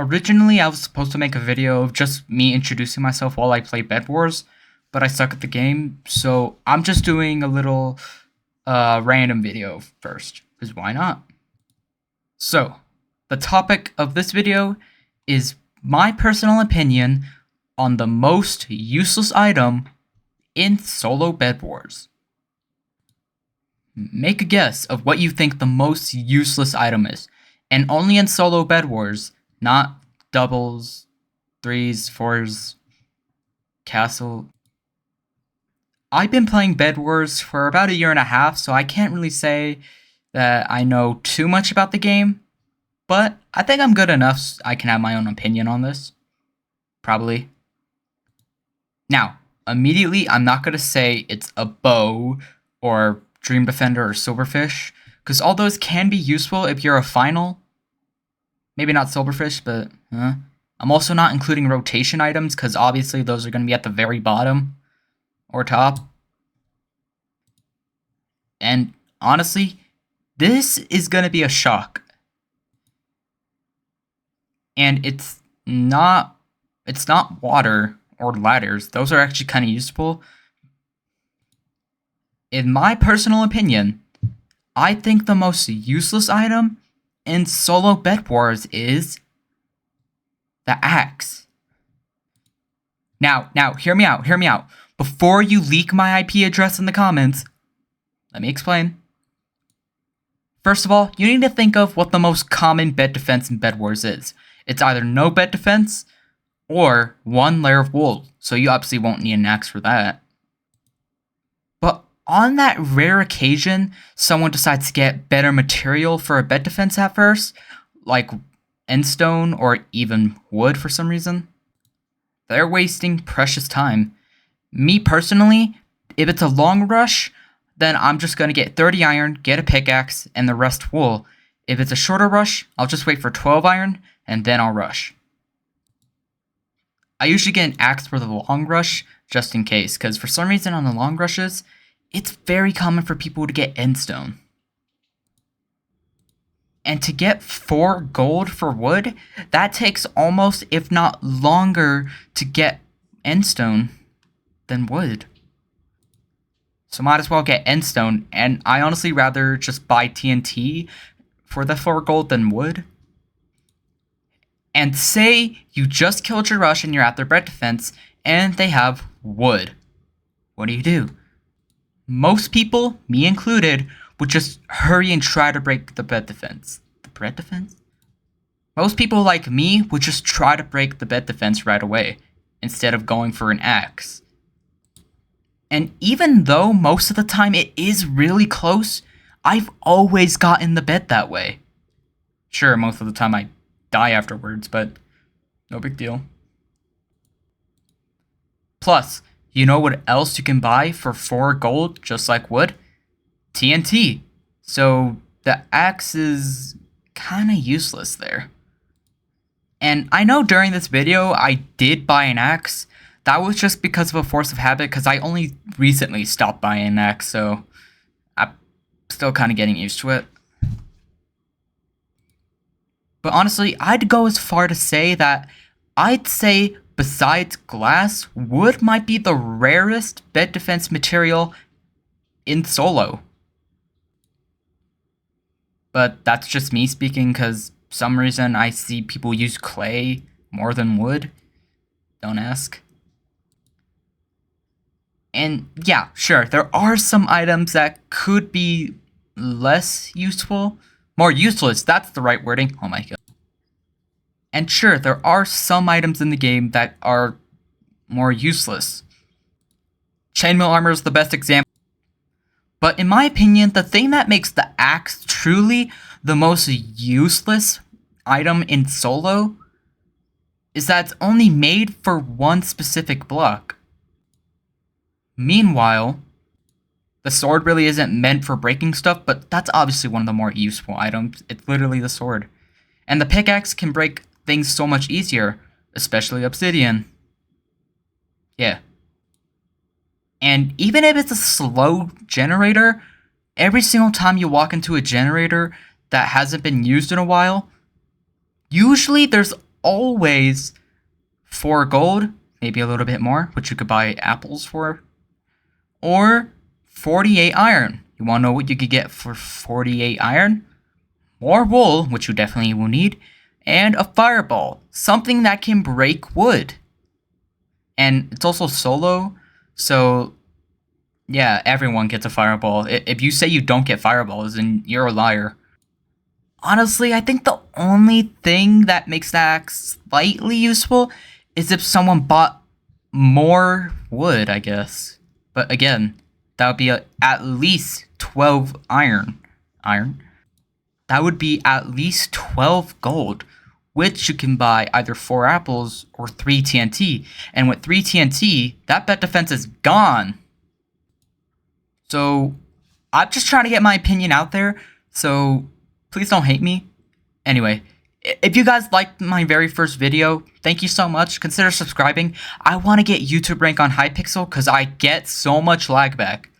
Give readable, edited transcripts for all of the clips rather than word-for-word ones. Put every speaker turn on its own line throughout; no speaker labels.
Originally, I was supposed to make a video of just me introducing myself while I play Bed Wars, but I suck at the game, so I'm just doing a little random video first, because why not? So, the topic of this video is my personal opinion on the most useless item in solo Bed Wars. Make a guess of what you think the most useless item is, and only in solo Bed Wars, not doubles, threes, fours, castle. I've been playing Bed Wars for about a year and a half, so I can't really say that I know too much about the game, but I think I'm good enough so I can have my own opinion on this. Probably. Now, immediately, I'm not going to say it's a bow or Dream Defender or Silverfish, because all those can be useful if you're a final. Maybe not Silverfish, but I'm also not including rotation items, because obviously those are going to be at the very bottom or top. And honestly, this is going to be a shock. And it's not water or ladders. Those are actually kind of useful. In my personal opinion, I think the most useless item in solo Bed Wars is the axe. Now, hear me out. Before you leak my IP address in the comments, let me explain. First of all, you need to think of what the most common bed defense in Bed Wars is. It's either no bed defense or 1 layer of wool, so you obviously won't need an axe for that. But on that rare occasion, someone decides to get better material for a bed defense at first, like endstone or even wood for some reason, they're wasting precious time. Me personally, if it's a long rush, then I'm just going to get 30 iron, get a pickaxe, and the rest wool. If it's a shorter rush, I'll just wait for 12 iron, and then I'll rush. I usually get an axe for the long rush, just in case, because for some reason on the long rushes, it's very common for people to get endstone. And to get 4 gold for wood, that takes almost, if not longer, to get endstone than wood. So might as well get endstone, and I honestly rather just buy TNT for the 4 gold than wood. And say you just killed your rush and you're at their bed defense, and they have wood. What do? Most people, me included, would just hurry and try to break the bed defense. The bed defense? Most people like me would just try to break the bed defense right away, instead of going for an axe. And even though most of the time it is really close, I've always gotten the bed that way. Sure, most of the time I die afterwards, but no big deal. Plus, you know what else you can buy for 4 gold, just like wood? TNT. So the axe is kinda useless there. And I know during this video I did buy an axe. That was just because of a force of habit, because I only recently stopped buying an axe, so I'm still kind of getting used to it. But honestly, I'd go as far to say that I'd say besides glass, wood might be the rarest bed defense material in solo. But that's just me speaking, because some reason I see people use clay more than wood. Don't ask. And yeah, sure, there are some items that could be less useful. More useless, that's the right wording. Oh my god. And sure, there are some items in the game that are more useless. Chainmail armor is the best example. But in my opinion, the thing that makes the axe truly the most useless item in solo is that it's only made for one specific block. Meanwhile, the sword really isn't meant for breaking stuff, but that's obviously one of the more useful items. It's literally the sword. And the pickaxe can break things so much easier, especially obsidian. Yeah. And even if it's a slow generator, every single time you walk into a generator that hasn't been used in a while, usually there's always 4 gold, maybe a little bit more, which you could buy apples for, or 48 iron. You want to know what you could get for 48 iron? More wool, which you definitely will need, and a fireball, something that can break wood. And it's also solo, so yeah, everyone gets a fireball. If you say you don't get fireballs, then you're a liar. Honestly, I think the only thing that makes that slightly useful is if someone bought more wood, I guess. But again, that would be at least 12 iron. That would be at least 12 gold, which you can buy either 4 apples or 3 TNT. And with 3 TNT, that bet defense is gone. So, I'm just trying to get my opinion out there, so please don't hate me. Anyway, if you guys liked my very first video, thank you so much. Consider subscribing. I want to get YouTube rank on Hypixel because I get so much lag back.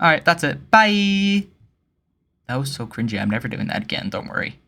Alright, that's it. Bye! That was so cringy. I'm never doing that again, don't worry.